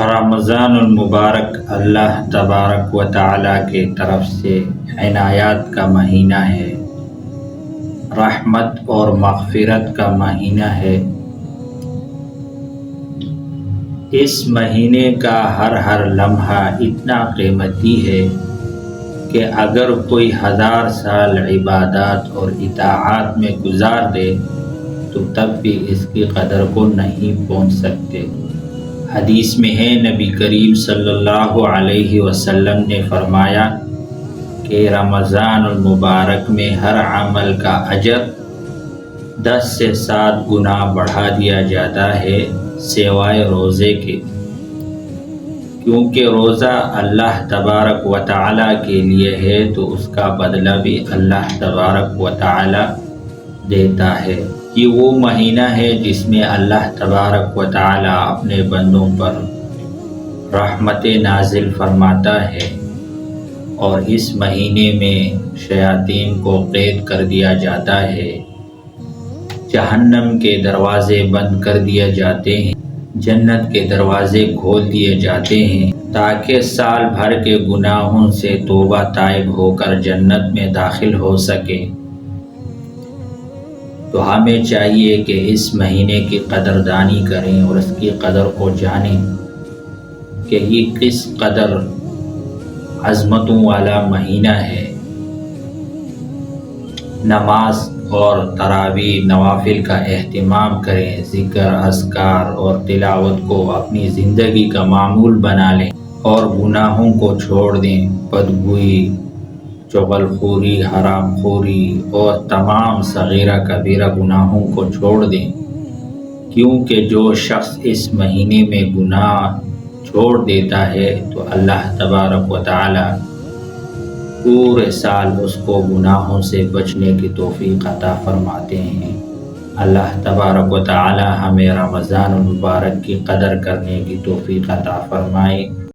رمضان المبارک اللہ تبارک و تعالیٰ کے طرف سے عنایات کا مہینہ ہے، رحمت اور مغفرت کا مہینہ ہے۔ اس مہینے کا ہر لمحہ اتنا قیمتی ہے کہ اگر کوئی 1000 سال عبادات اور اطاعات میں گزار دے تو تب بھی اس کی قدر کو نہیں پہنچ سکتے۔ حدیث میں ہے، نبی کریم صلی اللہ علیہ وسلم نے فرمایا کہ رمضان المبارک میں ہر عمل کا اجر 10 سے 7 گنا بڑھا دیا جاتا ہے سوائے روزے کے، کیونکہ روزہ اللہ تبارک و تعالیٰ کے لیے ہے تو اس کا بدلہ بھی اللہ تبارک و تعالیٰ دیتا ہے۔ یہ وہ مہینہ ہے جس میں اللہ تبارک و تعالیٰ اپنے بندوں پر رحمت نازل فرماتا ہے، اور اس مہینے میں شیاطین کو قید کر دیا جاتا ہے، جہنم کے دروازے بند کر دیے جاتے ہیں، جنت کے دروازے کھول دیے جاتے ہیں تاکہ سال بھر کے گناہوں سے توبہ تائب ہو کر جنت میں داخل ہو سکے۔ تو ہمیں چاہیے کہ اس مہینے کی قدردانی کریں اور اس کی قدر کو جانیں کہ یہ کس قدر عظمتوں والا مہینہ ہے۔ نماز اور تراویح نوافل کا اہتمام کریں، ذکر، اذکار اور تلاوت کو اپنی زندگی کا معمول بنا لیں اور گناہوں کو چھوڑ دیں، بدگوئی، چغل خوری، حرام خوری اور تمام صغیرہ کبیرہ گناہوں کو چھوڑ دیں، کیونکہ جو شخص اس مہینے میں گناہ چھوڑ دیتا ہے تو اللہ تبارک و تعالی پورے سال اس کو گناہوں سے بچنے کی توفیق عطا فرماتے ہیں۔ اللہ تبارک و تعالی ہمیں رمضان المبارک کی قدر کرنے کی توفیق عطا فرمائے۔